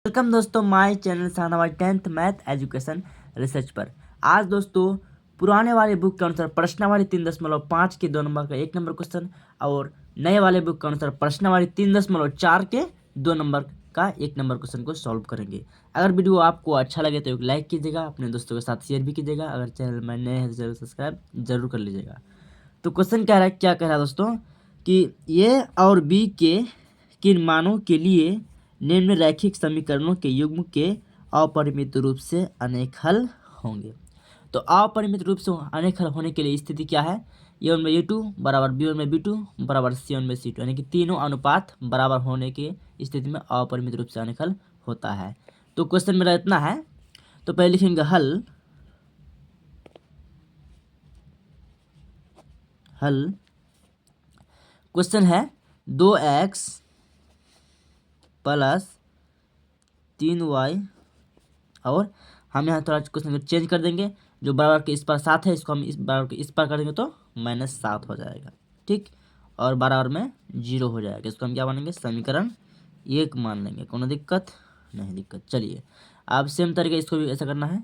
Welcome दोस्तों my channel Shahnawaz 10th math education research पर। आज दोस्तों पुराने वाले बुक के अनुसार प्रश्नावली 3.5 के 2 नंबर का 1 नंबर क्वेश्चन और नए वाले बुक के अनुसार प्रश्नावली 3.4 के 2 नंबर का 1 नंबर क्वेश्चन को सॉल्व करेंगे। अगर वीडियो आपको अच्छा लगे तो एक लाइक कीजिएगा, अपने दोस्तों के साथ शेयर भी कीजिएगा। अगर चैनल में नए हैं तो चैनल सब्सक्राइब जरूर कर लीजिएगा। तो क्वेश्चन क्या कह रहा है दोस्तों कि ए और बी के किन मानों के लिए निम्न रैखिक समीकरणों के युग्म के अपरिमित रूप से अनेक हल होंगे। तो अपरिमित रूप से अनेक हल होने के लिए स्थिति क्या है? a1/a2 बराबर b1/b2 बराबर c1/c2, यानी कि तीनों अनुपात बराबर होने की स्थिति में अपरिमित रूप से अनेक हल होता है। तो क्वेश्चन मेरा इतना है, तो पहले लिखेंगे हल क्वेश्चन है 2x प्लस 3y और हम यहाँ थोड़ा क्वेश्चन को चेंज कर देंगे। जो बराबर के इस पर 7 है इसको हम इस बराबर के इस पर करेंगे तो -7 हो जाएगा, ठीक। और बराबर में 0 हो जाएगा। इसको हम क्या मानेंगे? समीकरण 1 मान लेंगे। कोनो दिक्कत नहीं? दिक्कत। चलिए अब सेम तरीके इसको भी ऐसा करना है।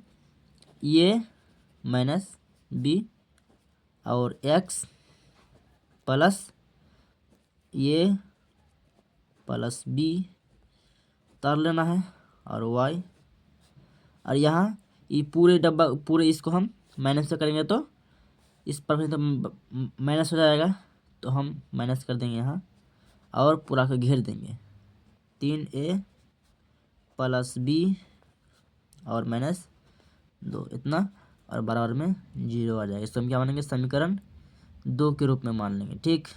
ये -b और x प्लस ये प्लस b उतार लेना है और y, और यहाँ ये पूरे डब्बा पूरे इसको हम माइनस से करेंगे तो इस पर तो माइनस हो जाएगा, तो हम माइनस कर देंगे यहाँ और पूरा को घेर देंगे। 3a प्लस b और -2 इतना और बराबर में 0 आ जाएगा। इसको हम क्या मानेंगे? समीकरण 2 के रूप में मान लेंगे, ठीक।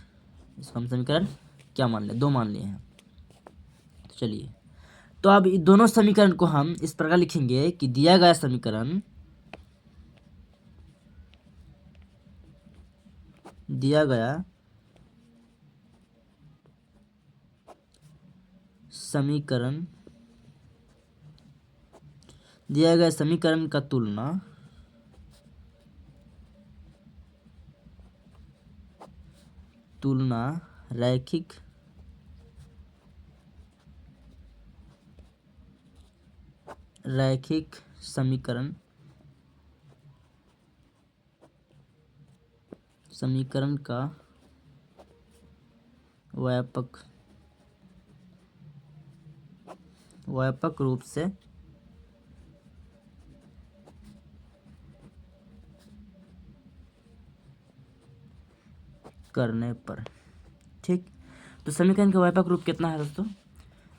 इसको हम समीकरण क्या मान लें? 2 मान लिए हैं। तो चलिए, तो अब दोनों समीकरण को हम इस प्रकार लिखेंगे कि दिया गया समीकरण का तुलना रैखिक समीकरण का व्यापक रूप से करने पर, ठीक। तो समीकरण का व्यापक रूप कितना है दोस्तों?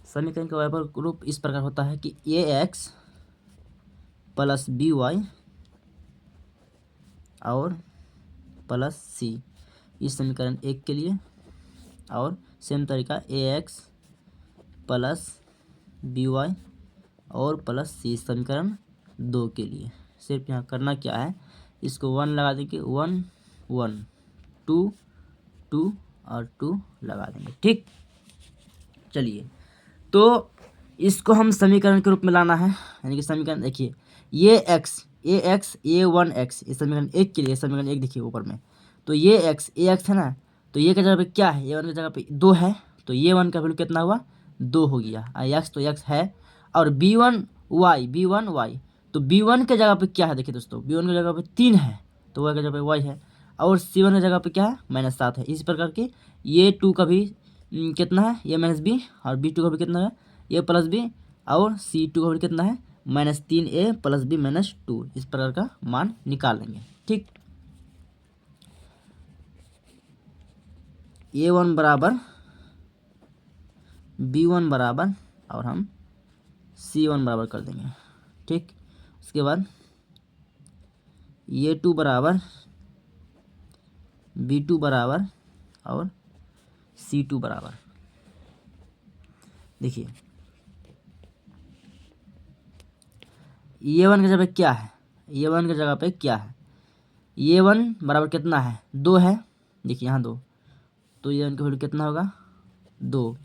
समीकरण का व्यापक रूप इस प्रकार होता है कि ax प्लस by और प्लस c, इस समीकरण 1 के लिए, और सेम तरीका ax प्लस by और प्लस c समीकरण 2 के लिए। सिर्फ यहाँ करना क्या है, इसको 1 लगा देंगे, 1 1 2 2 और 2 लगा देंगे, ठीक। चलिए, तो इसको हम समीकरण के रूप में लाना है, यानी कि समीकरण देखिए ये x a1x इस समीकरण 1 के लिए, समीकरण 1 देखिए ऊपर में, तो ये x है ना, तो ये की जगह पे क्या है? a1 की जगह पे 2 है, तो ये 1 का वैल्यू कितना हुआ? 2 हो गया। x तो x है, और b1y तो b1 के जगह पे क्या है? देखिए दोस्तों, b1 की जगह पे 3 है, तो y की जगह पे y है, और c1 की जगह पे क्या है? -7 है। इस प्रकार के ये 2 का भी कितना है? ये -b, और b2 का भी कितना है? ये प्लस b, और c2 का भी कितना है? -3a plus b -2। इस प्रकार का मान निकाल लेंगे, ठीक। a1 बराबर b1 बराबर और हम c1 बराबर कर देंगे, ठीक। उसके बाद a2 बराबर b2 बराबर और c2 बराबर। देखिए a1 की जगह पे क्या है? a1 की जगह पे क्या है? a1 बराबर कितना है? 2 है, देखिए यहाँ 2, तो a1 का वैल्यू कितना होगा? 2।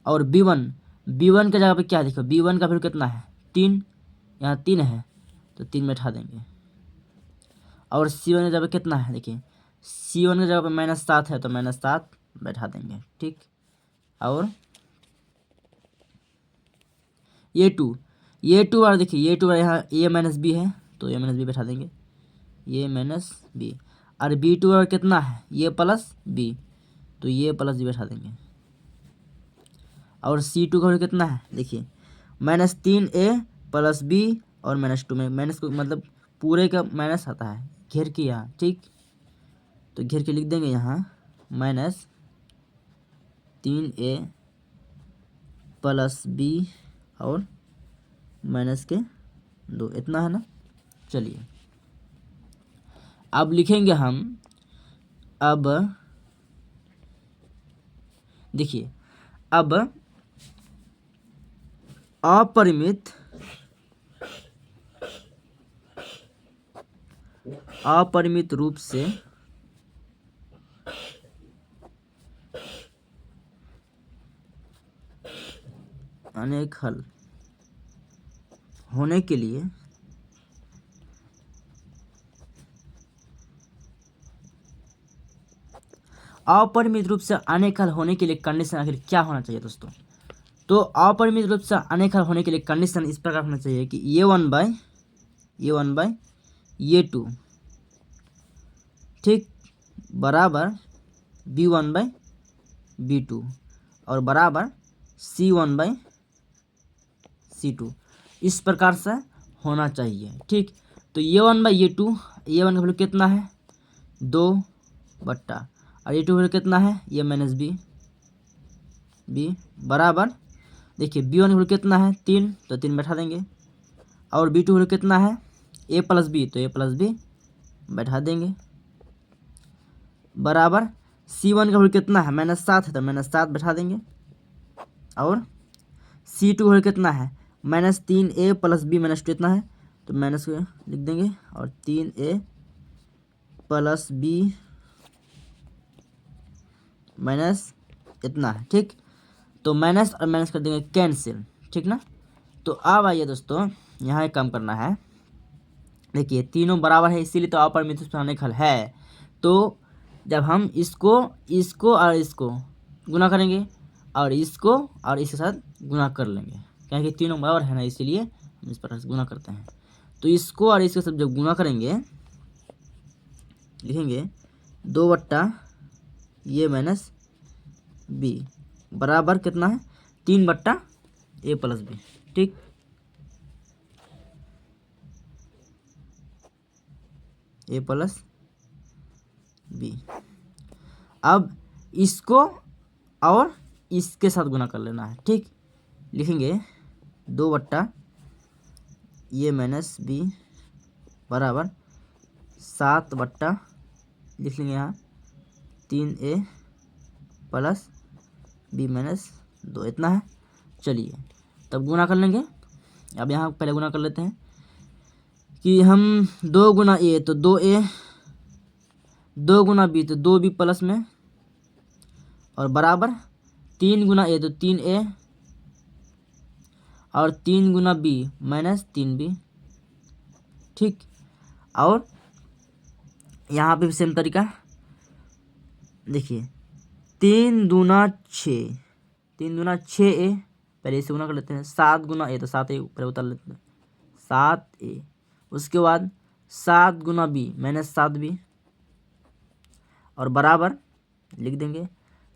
और b1 की जगह पे क्या है? देखो b1 का वैल्यू कितना है? 3, यहाँ 3 है, तो 3 में बैठा देंगे। और c1 की जगह पे कितना है? देखिए c1 की जगह पे -7 है, तो -7 बैठा देंगे, ठीक। और ये टू और देखिए ये टू यहाँ ए माइनस बी है तो ए माइनस बी बैठा देंगे, ए माइनस बी। और बी टू और कितना है ये प्लस बी, तो ये प्लस बी बैठा देंगे। और सी टू का कितना है देखिए -3a प्लस बी और -2 में माइनस को मतलब पूरे का माइनस आता है घेर के यहाँ, ठीक। तो घेर के लिख देंगे यहाँ -3a प्लस बी और -2 इतना है ना। चलिए अब लिखेंगे हम, अब देखिए अब अपरिमित रूप से अनेक हल होने के लिए अपरिमित रूप से अनेक हल होने के लिए कंडीशन आखिर क्या होना चाहिए दोस्तों। तो अपरिमित रूप से अनेक हल होने के लिए कंडीशन इस प्रकार होना चाहिए कि ये वन बाय ये टू, ठीक, बराबर B one by B two और बराबर C one by C two, इस प्रकार से होना चाहिए, ठीक। तो A one by A two, A one का वैल्यू कितना है 2 और ये टू वैल्यू कितना है ये माइनस बी बराबर देखिए बी वन का वैल्यू कितना है 3 तो 3 बैठा देंगे। और बी टू वैल्यू कितना है ए प्लस बी तो ए प्लस बी बैठा देंगे बराबर सी वन का वैल्यू कितना है -7 है तो -7 बैठा देंगे। और सी टू वैल्यू कितना है -3a प्लस बी -2 इतना है तो माइनस लिख देंगे। और 3a प्लस बी माइनस इतना है, ठीक। तो माइनस और माइनस कर देंगे कैंसिल, ठीक ना। तो अब आइए दोस्तों यहाँ एक काम करना है, देखिए तीनों बराबर है इसीलिए तो अपरिमित रूप से अनेक हल है। तो जब हम इसको और इसको गुना करेंगे और इसको और इसके साथ गुना कर लेंगे, क्योंकि तीनों बराबर है ना इसीलिए हम इस प्रकार से गुना करते हैं। तो इसको और इसके साथ जब गुना करेंगे लिखेंगे 2 ये माइनस बी बराबर कितना है 3 a प्लस बी, ठीक। ए प्लस बी। अब इसको और इसके साथ गुना कर लेना है, ठीक। लिखेंगे 2 ये माइनस बी बराबर 7 लिख लेंगे यहाँ 3a प्लस बी -2 इतना है। चलिए तब गुना कर लेंगे। अब यहाँ पहले गुना कर लेते हैं कि हम 2 गुना ए तो 2a, 2 गुना बी तो 2b प्लस में और बराबर 3 गुना ए तो 3a और 3 गुना बी -3b, ठीक। और यहाँ पे भी सेम तरीका देखिए 3 दूना 6 6a पहले इसे गुना कर लेते हैं। 7 गुना ए तो 7a पहले उतार लेते हैं 7a। उसके बाद 7 गुना बी -7b और बराबर लिख देंगे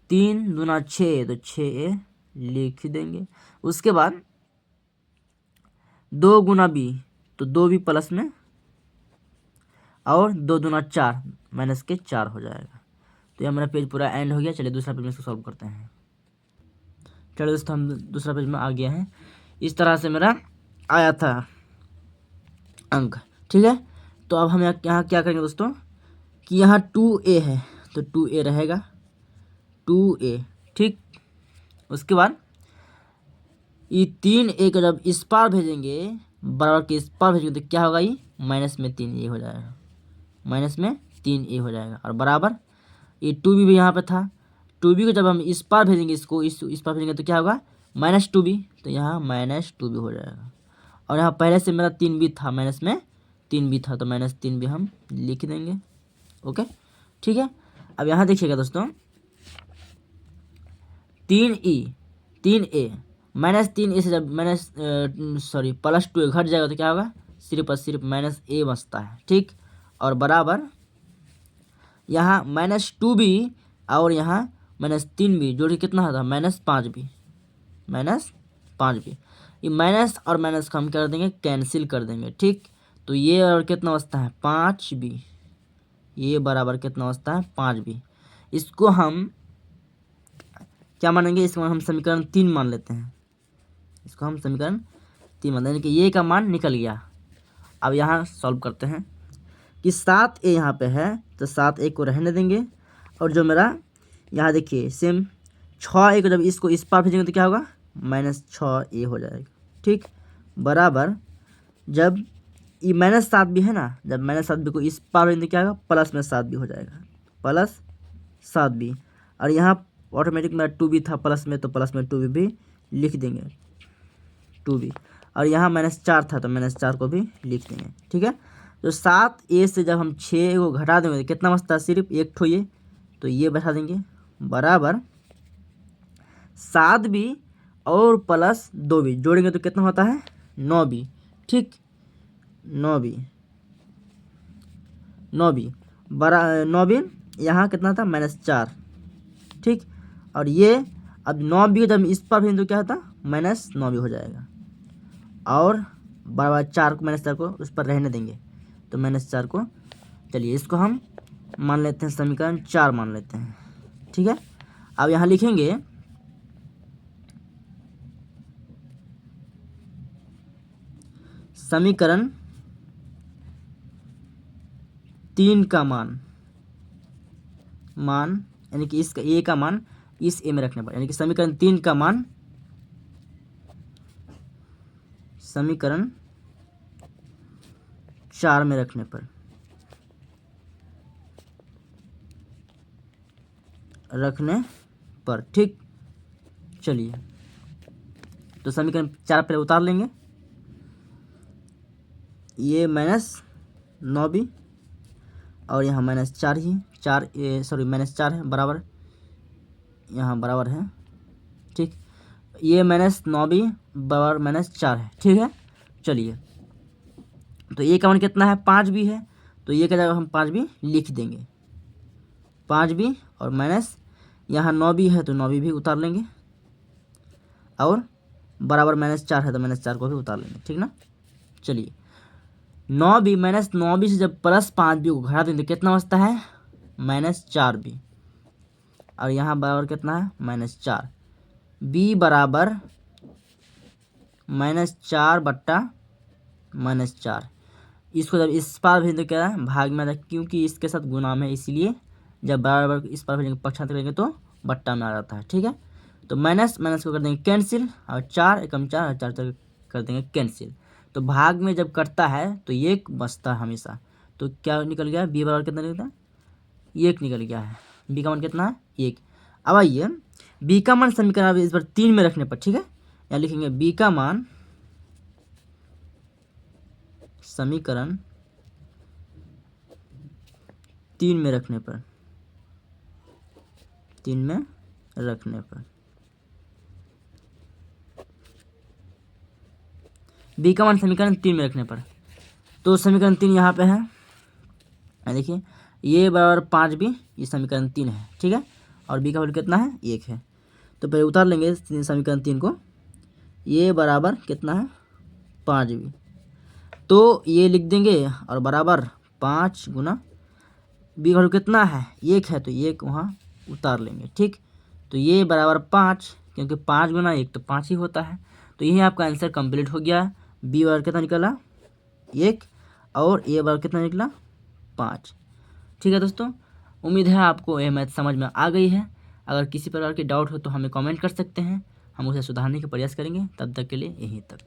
3 दूना 6 तो 6a लिख देंगे। उसके बाद 2 गुना बी तो 2b प्लस में और 2 दूना 4 -4 हो जाएगा। तो यह मेरा पेज पूरा एंड हो गया। चलिए दूसरा पेज में इसको सॉल्व करते हैं। चलिए दोस्तों हम दूसरा पेज में आ गया है। इस तरह से मेरा आया था अंक, ठीक है। तो अब हम यहाँ क्या करेंगे दोस्तों कि यहाँ 2a है तो 2a रहेगा 2a, ठीक। उसके बाद ये 3a को जब इस पार भेजेंगे बराबर के इस पार भेजेंगे तो क्या होगा ये -3a हो जाएगा, -3a हो जाएगा। और बराबर ये 2b भी यहाँ पे था, 2b को जब हम इस पार भेजेंगे इसको इस पार भेजेंगे तो क्या होगा -2b तो यहाँ -2b हो जाएगा। और यहाँ पहले से मेरा 3b था माइनस में 3b था तो -3b हम लिख देंगे, ओके, ठीक है। अब यहाँ देखिएगा दोस्तों 3a -3 ए से जब +2 घट जाएगा तो क्या होगा, सिर्फ और सिर्फ -a बचता है, ठीक। और बराबर यहाँ -2b और यहाँ -3b जोड़ के कितना होता है, -5b, -5b। ये माइनस और माइनस को हम क्या कर देंगे, कैंसिल कर देंगे, ठीक। तो ये और कितना बचता है, 5b, ये बराबर कितना बचता है, 5b। इसको हम क्या मानेंगे, इसको हम समीकरण 3 मान लेते हैं, इसको हम समीकरण 3 मान लेते हैं कि ये का मान निकल गया। अब यहाँ सॉल्व करते हैं कि 7a यहाँ पे है तो 7a को रहने देंगे, और जो मेरा यहाँ देखिए सेम 6a को जब इसको इस पार भेजेंगे तो क्या होगा, -6a हो जाएगा, ठीक। बराबर जब ये -7 भी है ना, जब -7b को इस पार भेजेंगे तो क्या होगा, +7b हो जाएगा, +7b। और यहाँ ऑटोमेटिक मेरा 2b था प्लस में, तो प्लस में 2b भी लिख देंगे, 2b। और यहाँ -4 था तो -4 को भी लिख देंगे, ठीक है। तो 7a से जब हम 6 को घटा देंगे तो कितना बचता है, सिर्फ एक ठो ये, तो ये बैठा देंगे बराबर 7b और +2b जोड़ेंगे तो कितना होता है, 9b, ठीक। 9b बरा 9b यहाँ कितना था, -4, ठीक। और ये अब 9b जब इस पर भेजें तो क्या होता, -9b हो जाएगा। और बराबर 4 को -4 को उस पर रहने देंगे, तो -4 को, चलिए इसको हम मान लेते हैं समीकरण 4 मान लेते हैं, ठीक है। अब यहाँ लिखेंगे समीकरण 3 का मान यानी कि इसका a का मान इस a में रखने पर, यानी कि समीकरण 3 का मान समीकरण 4 में रखने पर, ठीक। चलिए तो समीकरण 4 पहले उतार लेंगे, ये -9b और यहाँ -4 ही, -4 है बराबर, यहाँ बराबर है, ठीक। ये -9b बराबर -4 है, ठीक है। चलिए तो ये का मान कितना है, 5b है, तो ये का जगह हम 5b लिख देंगे, 5b और माइनस यहाँ 9b है तो 9b भी उतार लेंगे, और बराबर -4 है तो -4 को भी उतार लेंगे, ठीक ना। चलिए 9b -9b से जब +5b को घटा देंगे तो कितना बचता है, -4b, और यहाँ बराबर कितना है, -4, b बराबर -4 बट्टा -4। इसको जब इस पार भेजेंगे तो क्या है, भाग में आ जाए, क्योंकि इसके साथ गुणा में, इसीलिए जब बराबर इस पार भेजेंगे पक्षांतर करेंगे तो बट्टा में आ जाता है, ठीक है। तो माइनस को कर देंगे कैंसिल, और 4 एकम 4 और 4 कर देंगे कैंसिल। तो भाग में जब कटता है तो 1 बचता है हमेशा, तो क्या निकल गया, b बराबर कितना निकलता है, 1 निकल गया है, b का मान कितना है, 1। अब आइए b का मान समीकरण अब इस बार 3 में रखने पर, ठीक है, यहाँ लिखेंगे b का मान समीकरण 3 में रखने पर, b का मान समीकरण 3 में रखने पर, तो समीकरण 3 यहाँ पे है, देखिए ये बराबर 5b, ये समीकरण 3 है, ठीक है। और b का वैल्यू कितना है, 1 है, तो पहले उतार लेंगे समीकरण 3 को, ये बराबर कितना है, 5b, तो ये लिख देंगे, और बराबर 5 गुना b का वैल्यू कितना है, 1 है, तो 1 वहाँ उतार लेंगे, ठीक। तो ये बराबर 5, क्योंकि 5 गुना 1 तो 5 ही होता है, तो यही आपका आंसर कंप्लीट हो गया। b बराबर कितना निकला, 1, और a बराबर कितना निकला, 5, ठीक है दोस्तों। उम्मीद है आपको यह मैथ समझ में आ गई है। अगर किसी प्रकार की डाउट हो तो हमें कमेंट कर सकते हैं, हम उसे सुधारने का प्रयास करेंगे। तब तक के लिए यहीं तक।